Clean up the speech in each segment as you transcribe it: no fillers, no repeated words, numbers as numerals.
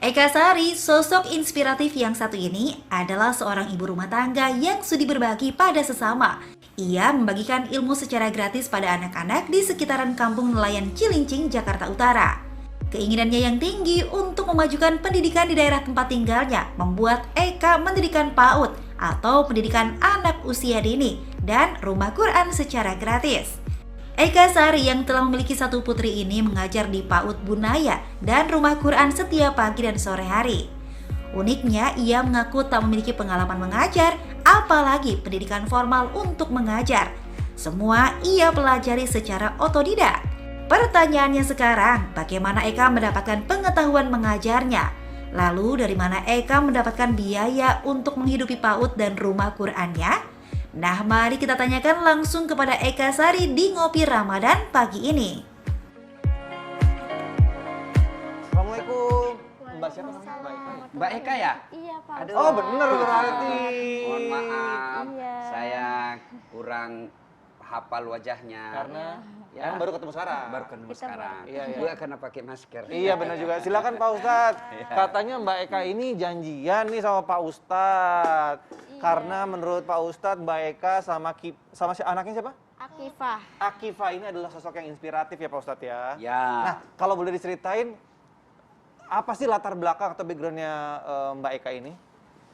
Eka Sari, sosok inspiratif yang satu ini adalah seorang ibu rumah tangga yang sudi berbagi pada sesama. Ia membagikan ilmu secara gratis pada anak-anak di sekitaran kampung nelayan Cilincing, Jakarta Utara. Keinginannya yang tinggi untuk memajukan pendidikan di daerah tempat tinggalnya membuat Eka mendirikan PAUD atau pendidikan anak usia dini dan rumah Quran secara gratis. Eka Sari yang telah memiliki satu putri ini mengajar di PAUD Bunaya dan Rumah Quran setiap pagi dan sore hari. Uniknya, ia mengaku tak memiliki pengalaman mengajar, apalagi pendidikan formal untuk mengajar. Semua ia pelajari secara otodidak. Pertanyaannya sekarang, bagaimana Eka mendapatkan pengetahuan mengajarnya? Lalu dari mana Eka mendapatkan biaya untuk menghidupi PAUD dan Rumah Qurannya? Nah, mari kita tanyakan langsung kepada Eka Sari di Ngopi Ramadan pagi ini. Assalamualaikum. Mbak siapa namanya? Mbak Eka ya? Iya Pak. Aduh. Oh bener berarti. Mohon maaf, Iya. saya kurang hafal wajahnya. Karena Ya. kan baru ketemu sekarang. Baru ketemu Kita sekarang. Iya, iya. Gue karena pakai masker. Iya benar juga. Silakan Pak Ustadz. Katanya Mbak Eka ini janjian nih sama Pak Ustadz. Iya. Karena menurut Pak Ustadz Mbak Eka sama si anaknya siapa? Akifah. Akifah ini adalah sosok yang inspiratif ya Pak Ustadz ya. Ya. Nah kalau boleh diceritain apa sih latar belakang atau backgroundnya Mbak Eka ini?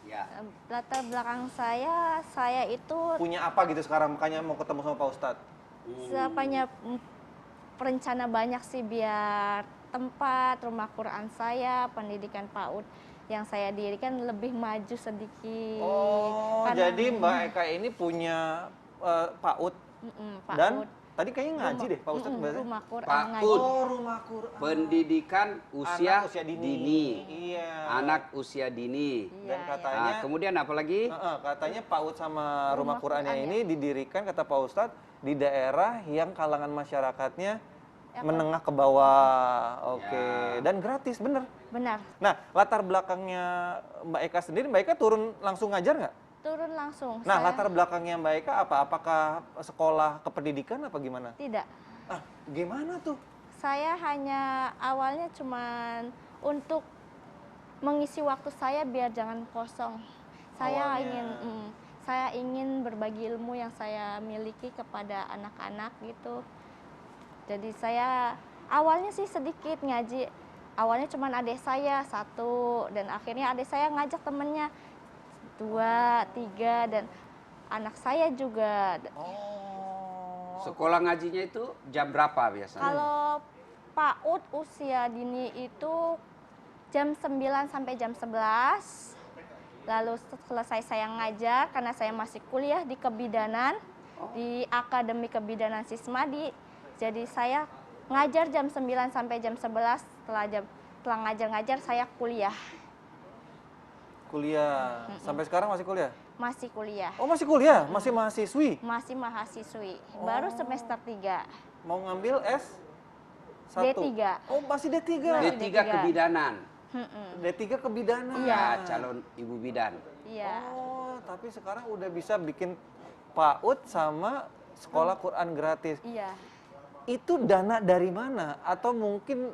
Ya. Latar belakang saya itu Punya apa gitu sekarang makanya mau ketemu sama Pak Ustadz? sepanjang perencana banyak sih biar tempat rumah Quran saya, pendidikan PAUD yang saya dirikan lebih maju sedikit. Oh, Karena- jadi Mbak Eka ini punya PAUD PAUD. dan tadi kayaknya ngaji deh Pak Ustadz bahasanya. Rumah Quran PAUD. ngaji. Oh, rumah Quran. Pendidikan usia, Anak usia dini. dini. Iya. Anak usia dini. Iya, Dan iya. katanya Nah, kemudian apa lagi? katanya PAUD sama rumah Rumah Qurannya Quran, ini didirikan kata Pak Ustadz di daerah yang kalangan masyarakatnya Ya, menengah ke bawah. Oke, Ya. dan gratis bener. Benar. Nah, latar belakangnya Mbak Eka sendiri, Mbak Eka turun langsung ngajar nggak? Turun langsung. Nah, Saya latar belakangnya Mbak Eka apa? Apakah sekolah kependidikan apa gimana? tidak. Ah, gimana tuh? Saya hanya awalnya cuman untuk mengisi waktu saya biar jangan kosong. Saya Awalnya. saya ingin berbagi ilmu yang saya miliki kepada anak-anak gitu. Jadi saya awalnya sih sedikit ngaji. Awalnya cuman adik saya satu dan akhirnya adik saya ngajak temennya 2, 3 dan anak saya juga. Oh. Sekolah ngajinya itu jam berapa biasanya? Kalau PAUD usia dini itu jam 9 sampai jam 11. Lalu selesai saya ngajar karena saya masih kuliah di kebidanan di Akademi Kebidanan Sismadi. Jadi saya ngajar jam 9 sampai jam 11 setelah ngajar-ngajar saya kuliah. Kuliah. Sampai sekarang masih kuliah? Masih kuliah. Oh, masih kuliah? Masih mahasiswi? Masih mahasiswi. Baru semester 3. Mau ngambil S1? D3. Oh, masih D3. Masih D3 D3. kebidanan. D3 kebidanan. Ya, calon ibu bidan. Iya. Oh, tapi sekarang udah bisa bikin PAUD sama sekolah Quran gratis. Iya. Itu dana dari mana? Atau mungkin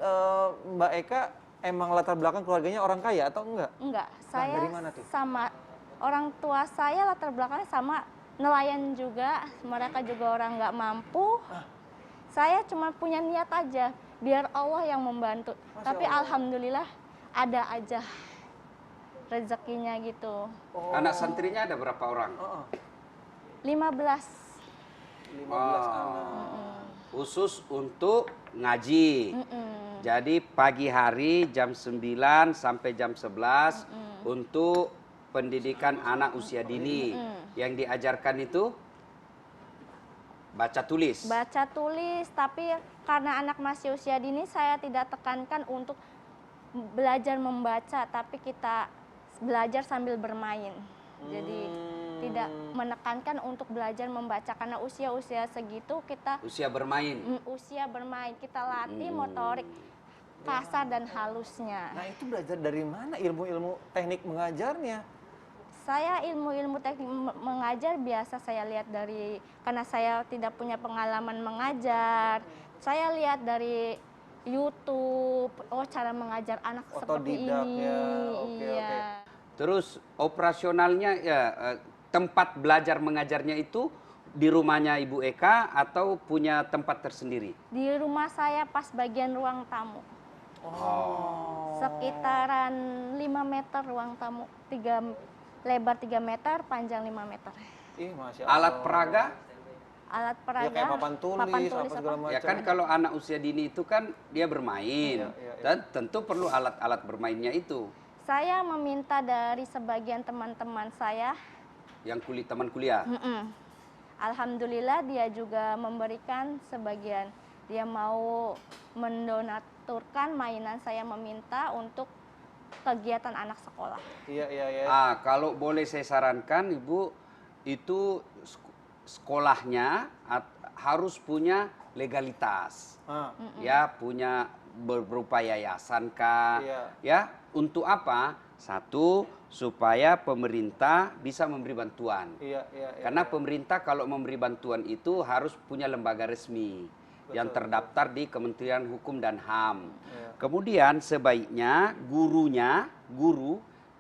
Mbak Eka emang latar belakang keluarganya orang kaya atau enggak? Enggak, saya dari mana tuh? sama orang tua saya latar belakangnya sama nelayan juga, mereka juga orang nggak mampu. Saya cuma punya niat aja, biar Allah yang membantu. Masya Tapi Allah. alhamdulillah ada aja rezekinya gitu. Oh. Anak santrinya ada berapa orang? Heeh. 15. 15 anak. Khusus untuk ngaji. Mm-mm. Jadi pagi hari jam 9 sampai jam 11 untuk pendidikan anak usia dini. Yang diajarkan itu baca tulis. Baca tulis, tapi karena anak masih usia dini saya tidak tekankan untuk belajar membaca, tapi kita belajar sambil bermain. Jadi tidak menekankan untuk belajar membaca karena usia-usia segitu kita Usia bermain. usia bermain, kita latih motorik kasar dan halusnya. Nah, itu belajar dari mana ilmu-ilmu teknik mengajarnya? Saya ilmu-ilmu teknik mengajar biasa saya lihat dari, karena saya tidak punya pengalaman mengajar, saya lihat dari YouTube, cara mengajar anak seperti Otodidak ini. ya, oke, Iya. oke. Terus operasionalnya ya tempat belajar mengajarnya itu di rumahnya Ibu Eka atau punya tempat tersendiri? Di rumah saya pas bagian ruang tamu. Sekitaran 5 meter ruang tamu, lebar 3 meter, panjang 5 meter. Ih, Masya Allah. Alat peraga? Alat peraga, Ya kayak papan tulis, apa segala macam. Ya kan kalau anak usia dini itu kan dia bermain. Iya, iya, iya. Dan tentu perlu alat-alat bermainnya itu. Saya meminta dari sebagian teman-teman saya. Yang teman kuliah. Alhamdulillah dia juga memberikan sebagian. Dia mau mendonaturkan mainan saya meminta untuk kegiatan anak sekolah. Iya, iya, iya. Kalau boleh saya sarankan Ibu, itu sekolahnya harus punya legalitas. Ya, punya berupa yayasan kah? Iya. Ya, untuk apa? Satu, supaya pemerintah bisa memberi bantuan. Iya, iya, iya. Karena pemerintah kalau memberi bantuan itu harus punya lembaga resmi yang terdaftar di Kementerian Hukum dan HAM. Iya. Kemudian sebaiknya guru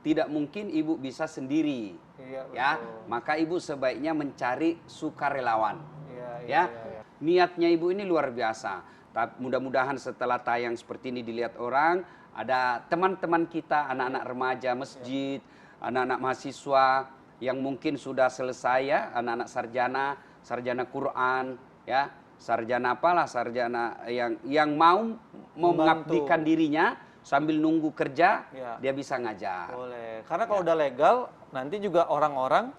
tidak mungkin Ibu bisa sendiri. Iya, Ya, betul. maka Ibu sebaiknya mencari sukarelawan. Iya, iya, Ya, iya. niatnya Ibu ini luar biasa. Tapi mudah-mudahan setelah tayang seperti ini dilihat orang, ada teman-teman kita, anak-anak remaja masjid, anak-anak mahasiswa yang mungkin sudah selesai ya, anak-anak sarjana Quran, ya, sarjana apalah, sarjana yang mau mengabdikan dirinya sambil nunggu kerja, Ya. dia bisa ngajar. Boleh. Karena kalau udah legal, nanti juga orang-orang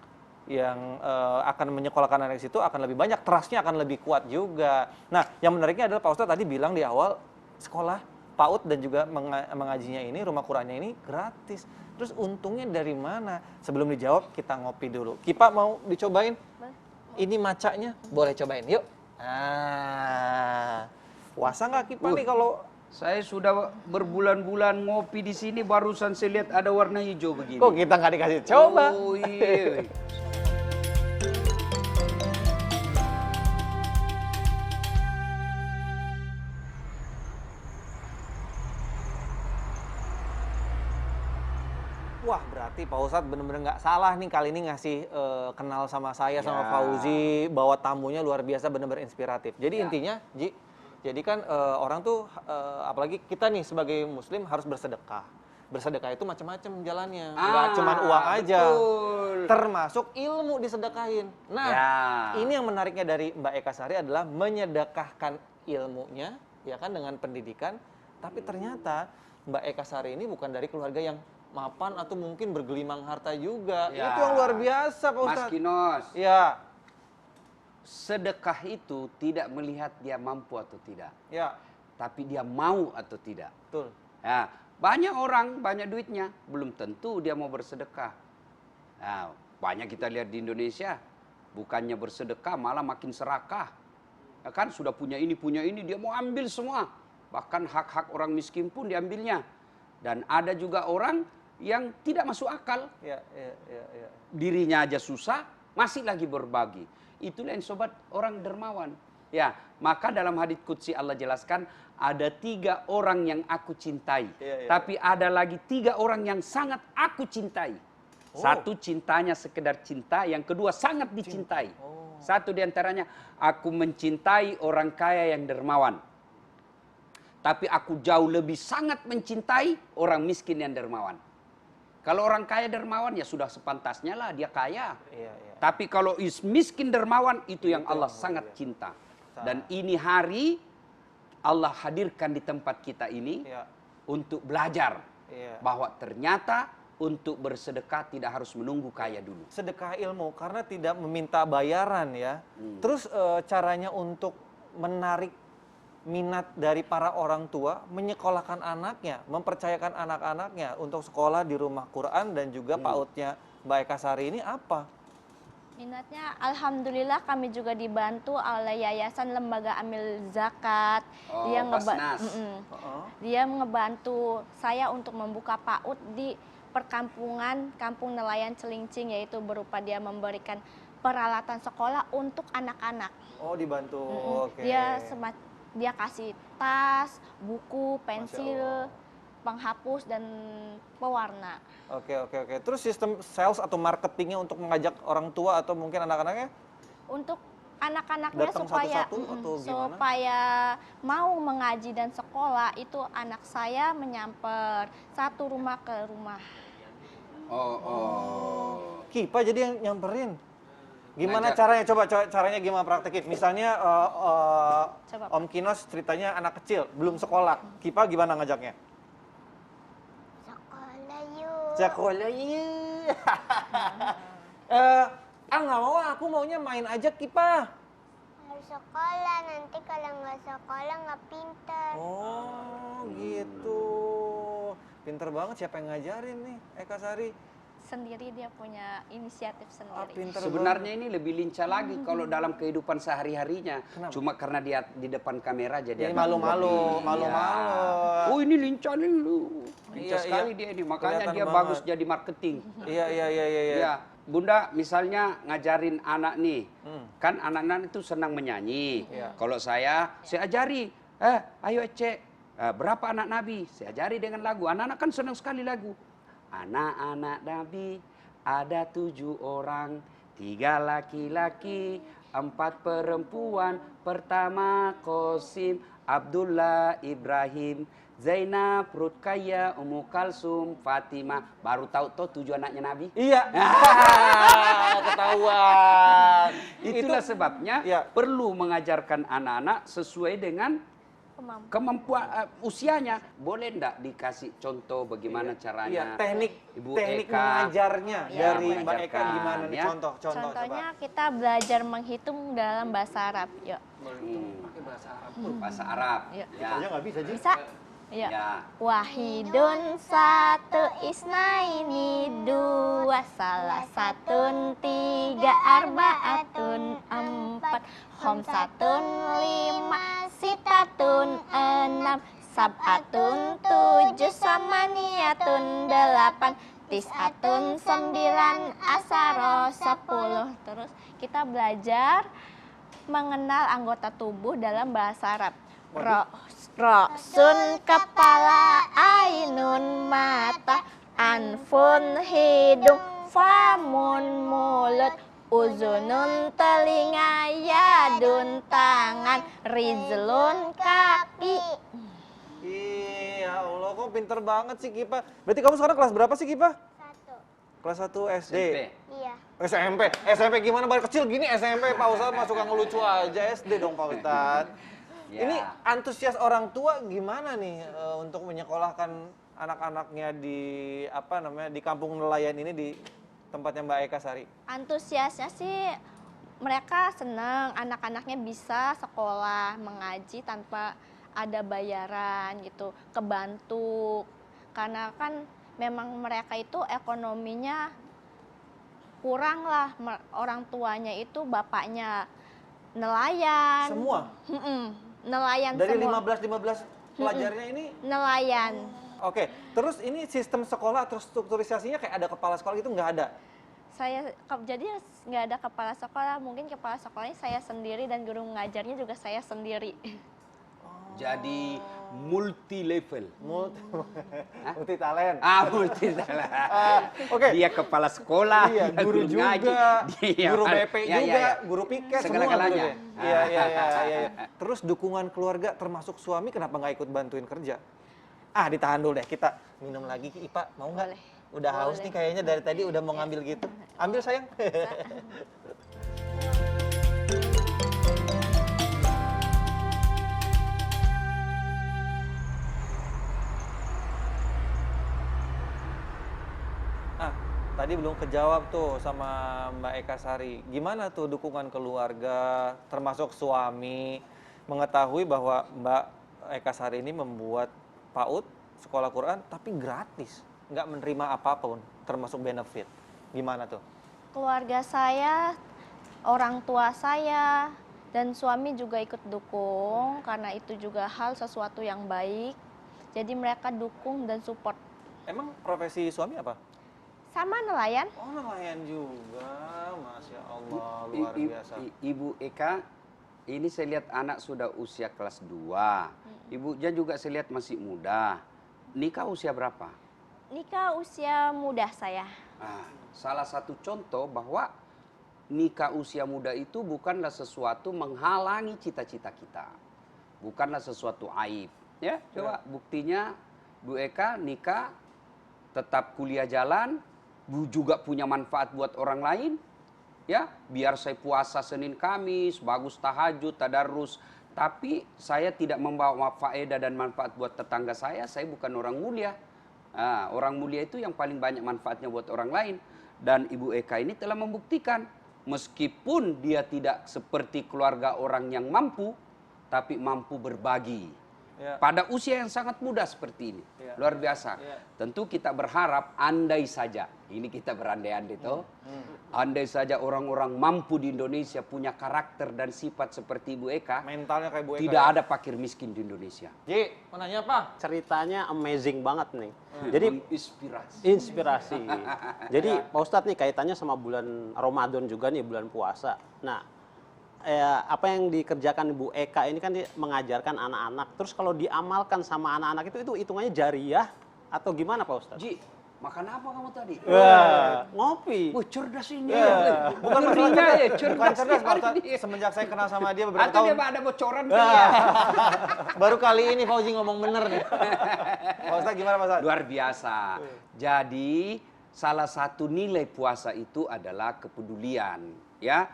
yang akan menyekolahkan anak di situ akan lebih banyak, trustnya akan lebih kuat juga. Nah, yang menariknya adalah Pak Ustadz tadi bilang di awal, sekolah PAUD dan juga mengajinya ini, rumah Qurannya ini gratis. Terus untungnya dari mana? Sebelum dijawab, kita ngopi dulu. Kipa mau dicobain? Ini macanya? Boleh cobain, yuk. Puasa nggak Kipa nih kalau... Saya sudah berbulan-bulan ngopi di sini, barusan saya lihat ada warna hijau begini. Kok kita nggak dikasih coba? Oh iya. Wah, berarti Pak Ustadz bener-bener nggak salah nih kali ini ngasih kenal sama saya, sama Ya. Fauzi, bawa tamunya luar biasa, bener-bener inspiratif. Jadi intinya, Ji, jadi kan orang tuh, apalagi kita nih sebagai muslim harus bersedekah. Bersedekah itu macam-macam jalannya, nggak cuma uang aja. Betul. Termasuk ilmu disedekahin. Nah, Ya. ini yang menariknya dari Mbak Eka Sari adalah menyedekahkan ilmunya, ya kan, dengan pendidikan. Tapi ternyata Mbak Eka Sari ini bukan dari keluarga yang mapan atau mungkin bergelimang harta juga. Ya. Itu yang luar biasa, Pak Mas Ustadz. Kinos, Ya, sedekah itu tidak melihat dia mampu atau tidak, ya, tapi dia mau atau tidak. betul. Ya, banyak orang banyak duitnya, belum tentu dia mau bersedekah. Nah, banyak kita lihat di Indonesia, bukannya bersedekah malah makin serakah. Ya kan, sudah punya ini, dia mau ambil semua. Bahkan hak-hak orang miskin pun diambilnya. Dan ada juga orang yang tidak masuk akal. Ya, ya, ya, ya. Dirinya aja susah, masih lagi berbagi. Itulah yang sobat orang dermawan. Ya, maka dalam hadits qudsi Allah jelaskan, ada 3 orang yang aku cintai. Iya, iya. Tapi ada lagi 3 orang yang sangat aku cintai. Satu cintanya sekedar cinta, yang kedua sangat dicintai. Satu diantaranya, aku mencintai orang kaya yang dermawan. Tapi aku jauh lebih sangat mencintai orang miskin yang dermawan. Kalau orang kaya dermawan ya sudah sepantasnya lah dia kaya. Iya, iya. Tapi kalau miskin dermawan itu yang Allah sangat cinta. Dan ini hari Allah hadirkan di tempat kita ini Ya. untuk belajar Iya. bahwa ternyata untuk bersedekah tidak harus menunggu kaya dulu. Sedekah ilmu karena tidak meminta bayaran ya. Terus caranya untuk menarik minat dari para orang tua menyekolahkan anaknya, mempercayakan anak-anaknya untuk sekolah di rumah Quran dan juga PAUD-nya Mbak Eka Sari ini apa? Minatnya, alhamdulillah kami juga dibantu oleh Yayasan Lembaga Amil Zakat. Oh, Dia Basnas. dia ngebantu saya untuk membuka PAUD di perkampungan Kampung Nelayan Celincing, yaitu berupa dia memberikan peralatan sekolah untuk anak-anak. Oh, dibantu. Oke. Dia Dia kasih tas, buku, Masya pensil, Allah. penghapus, dan pewarna. Oke, oke, oke. Terus sistem sales atau marketingnya untuk mengajak orang tua atau mungkin anak-anaknya? Untuk anak-anaknya Datang supaya satu-satu atau gimana? supaya mau mengaji dan sekolah, itu anak saya menyamper satu rumah ke rumah. Kipa jadi yang nyamperin. Gimana Ngajak. caranya? Coba caranya gimana praktekin? Misalnya Coba, Pak. Om Kinos ceritanya anak kecil, belum sekolah. Kipa gimana ngajaknya? Sekolah yuk. Sekolah yuk. Nggak mau, aku maunya main aja Kipa. Harus sekolah, nanti kalau nggak sekolah nggak pinter. Oh gitu. Pinter banget, siapa yang ngajarin nih Eka Sari? Sendiri dia punya inisiatif sendiri. Pinter Sebenarnya ini lebih lincah lagi kalau dalam kehidupan sehari-harinya. Kenapa? Cuma karena dia di depan kamera Jadi jadi agak malu-malu, lebih, malu-malu. ya. Oh ini lincah nih lu. Lincah Iya, sekali iya. dia ini. Makanya Kelihatan dia banget. bagus jadi marketing. Iya, iya, iya, iya. Ya, Bunda misalnya ngajarin anak nih. Hmm. Kan anak-anak itu senang menyanyi. Iya. Kalau saya ajari. Ayo Ece, berapa anak Nabi? Saya ajari dengan lagu. Anak-anak kan senang sekali lagu. Anak-anak Nabi ada 7 orang, 3 laki-laki, 4 perempuan. Pertama Qasim, Abdullah, Ibrahim, Zainab, Rutkaya, Ummu Kalsum, Fatimah. Baru tahu tuh 7 anaknya Nabi. Iya. Ketahuan. Itulah sebabnya ya. perlu mengajarkan anak-anak sesuai dengan kemampuan usianya. Boleh enggak dikasih contoh bagaimana Iya, caranya? teknik Ibu teknik Eka. mengajarnya Iya, dari Mbak Eka mengajarkan, gimana nih? ya. Contoh Contohnya kita belajar menghitung dalam bahasa Arab. Yuk. pakai bahasa Arab. Bahasa Arab. Iya. Ya. nggak bisa, Ji. Bisa? Iya. Ya. Wahidun satu isnaini dua salah satun tiga arbaatun empat khomsatun lima sitatun enam sab'atun tujuh samaniyatun delapan tis'atun 9 asaro 10. Terus kita belajar mengenal anggota tubuh dalam bahasa Arab. Rosun kepala, ainun mata, anfun hidung, famun mulut, uzunun telinga, yadun tangan, rizlun kaki. Iya, Allah kok pinter banget sih Kipa. Berarti kamu sekarang kelas berapa sih Kipa? 1. Kelas 1 SD. SMP. Iya. SMP gimana baru kecil gini SMP Pak Ustadz mah suka ngelucu aja SD dong Pak Ustadz. Ya. Ini antusias orang tua gimana nih untuk menyekolahkan anak-anaknya di apa namanya di kampung nelayan ini di tempatnya Mbak Eka Sari? Antusiasnya sih mereka senang anak-anaknya bisa sekolah mengaji tanpa ada bayaran gitu, kebantu karena kan memang mereka itu ekonominya kurang lah, orang tuanya itu bapaknya nelayan. Semua? Nelayan Dari semua. 15 pelajarnya ini? Nelayan. Oke, terus ini sistem sekolah terus strukturisasinya kayak ada kepala sekolah itu nggak ada? Jadi nggak ada kepala sekolah, mungkin kepala sekolahnya saya sendiri dan guru mengajarnya juga saya sendiri. Jadi multi level. Multi talent. Multi level. Oke. Dia kepala sekolah, Iya, dia guru ngaji, juga, dia guru BP ya, juga, ya. guru piket, Segala-galanya. semua gurunya. Iya. Terus dukungan keluarga termasuk suami kenapa nggak ikut bantuin kerja? Ditahan dulu deh, kita minum lagi Ipa, mau nggak? Boleh. Udah haus nih Boleh. kayaknya dari tadi udah mau ngambil gitu. Ambil sayang. Tadi belum kejawab tuh sama Mbak Eka Sari. Gimana tuh dukungan keluarga, termasuk suami, mengetahui bahwa Mbak Eka Sari ini membuat PAUD sekolah Quran tapi gratis, nggak menerima apapun, termasuk benefit. Gimana tuh? Keluarga saya, orang tua saya, dan suami juga ikut dukung karena itu juga hal sesuatu yang baik. Jadi mereka dukung dan support. Emang profesi suami apa? Sama nelayan. Oh nelayan juga, Masya Allah, luar biasa. Ibu Eka ini saya lihat anak sudah usia kelas 2. Ibunya juga saya lihat masih muda. Nikah usia berapa? Nikah usia muda saya. Salah satu contoh bahwa nikah usia muda itu bukanlah sesuatu menghalangi cita-cita kita. Bukanlah sesuatu aib. Ya, coba buktinya Bu Eka nikah, tetap kuliah jalan, Bu juga punya manfaat buat orang lain. Ya, biar saya puasa Senin Kamis, bagus tahajud, tadarus. Tapi saya tidak membawa faedah dan manfaat buat tetangga saya bukan orang mulia. Orang mulia itu yang paling banyak manfaatnya buat orang lain. Dan Ibu Eka ini telah membuktikan, meskipun dia tidak seperti keluarga orang yang mampu, tapi mampu berbagi. Ya. Pada usia yang sangat muda seperti ini. Ya. Luar biasa. Ya. Tentu kita berharap andai saja, ini kita berandai-andai toh. Andai saja orang-orang mampu di Indonesia punya karakter dan sifat seperti Ibu Eka, Mentalnya kayak Bu Eka. tidak ya? ada fakir miskin di Indonesia. Ji, mau nanya apa? Ceritanya amazing banget nih. Jadi Inspirasi. inspirasi. Jadi Pak Ustadz nih kaitannya sama bulan Ramadan juga nih, bulan puasa. Nah, apa yang dikerjakan Bu Eka ini kan dia mengajarkan anak-anak. Terus kalau diamalkan sama anak-anak itu hitungannya jariah atau gimana Pak Ustadz? Ji, makan apa kamu tadi? Ngopi. Wah, cerdas ini. Bukan masalah Ngerinya cerdas, ya, bukan cerdas Pak hari Ustadz. ini. Semenjak saya kenal sama dia beberapa Atau tahun, dia ada bocoran kali ya? baru kali ini Fauzi ngomong bener nih. Pak Ustadz gimana Pak Ustadz? Luar biasa. Jadi salah satu nilai puasa itu adalah kepedulian, ya.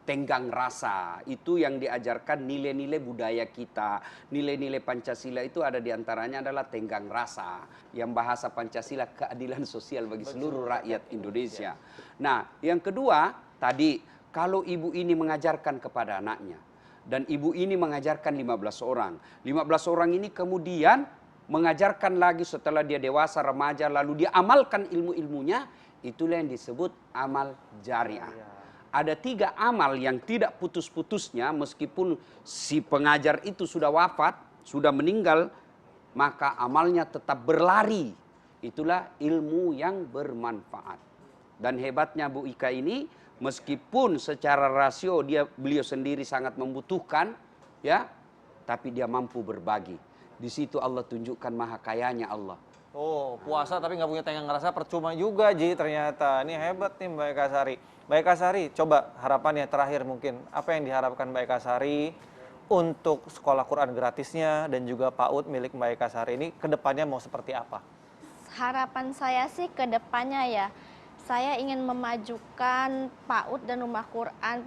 Tenggang rasa, itu yang diajarkan nilai-nilai budaya kita. Nilai-nilai Pancasila itu ada diantaranya adalah tenggang rasa. Yang bahasa Pancasila keadilan sosial bagi seluruh rakyat Indonesia. Nah, yang kedua, tadi kalau ibu ini mengajarkan kepada anaknya. Dan ibu ini mengajarkan 15 orang. 15 orang ini kemudian mengajarkan lagi setelah dia dewasa, remaja, lalu dia amalkan ilmu-ilmunya. Itulah yang disebut amal jariah. Ada 3 amal yang tidak putus-putusnya meskipun si pengajar itu sudah wafat, sudah meninggal, maka amalnya tetap berlari. Itulah ilmu yang bermanfaat. Dan hebatnya Bu Ika ini, meskipun secara rasio beliau sendiri sangat membutuhkan, ya, tapi dia mampu berbagi. Di situ Allah tunjukkan maha kayanya Allah. Oh, puasa tapi nggak punya tenggang rasa percuma juga, Ji, ternyata. Ini hebat nih Mbak Eka Sari. Mbak Eka Sari, coba harapannya terakhir mungkin. Apa yang diharapkan Mbak Eka Sari untuk sekolah Quran gratisnya dan juga PAUD milik Mbak Eka Sari ini ke depannya mau seperti apa? Harapan saya sih ke depannya ya, saya ingin memajukan PAUD dan rumah Quran,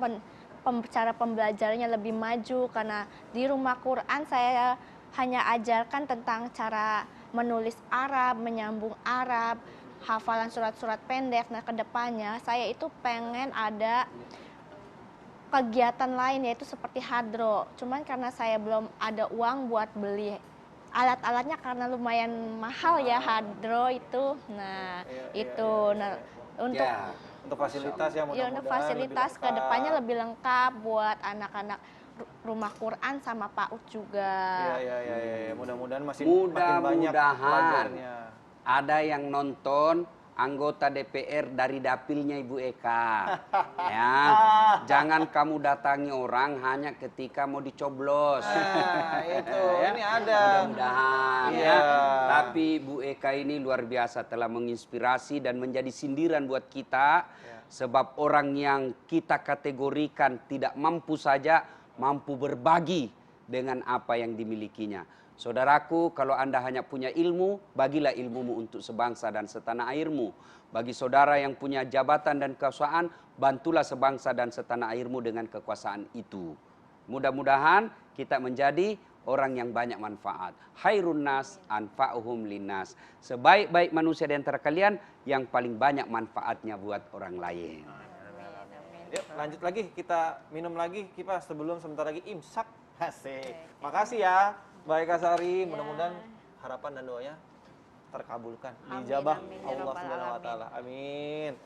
cara pembelajarannya lebih maju. Karena di rumah Quran saya hanya ajarkan tentang cara menulis Arab, menyambung Arab, hafalan surat-surat pendek. Nah, kedepannya saya itu pengen ada kegiatan lain yaitu seperti hadro. Cuman karena saya belum ada uang buat beli alat-alatnya karena lumayan mahal ya hadro itu. Nah, itu. Nah, Untuk fasilitas ya mudah-mudahan untuk fasilitas lebih kedepannya lebih lengkap buat anak-anak rumah Quran sama PAUD juga. Ya. Mudah-mudahan makin banyak Mudah-mudahan pelajarnya. ada yang nonton anggota DPR dari dapilnya Ibu Eka. Ya, jangan kamu datangi orang hanya ketika mau dicoblos. Itu Ya, ini ada. Mudah-mudahan Iya. ya. Tapi Bu Eka ini luar biasa telah menginspirasi dan menjadi sindiran buat kita. Sebab orang yang kita kategorikan tidak mampu saja, mampu berbagi dengan apa yang dimilikinya. Saudaraku, kalau Anda hanya punya ilmu, bagilah ilmumu untuk sebangsa dan setanah airmu. Bagi saudara yang punya jabatan dan kekuasaan, bantulah sebangsa dan setanah airmu dengan kekuasaan itu. Mudah-mudahan kita menjadi orang yang banyak manfaat. Khairun nas anfa'uhum linnas. Sebaik-baik manusia di antara kalian yang paling banyak manfaatnya buat orang lain. Yuk lanjut lagi, kita minum lagi kipas sebelum sebentar lagi imsak. Asik. Makasih ya Mbak Eka Sari, mudah-mudahan harapan dan doanya terkabulkan, Amin, dijabah amin, ya Allah Rabbal Subhanahu wa alamin. taala. Amin.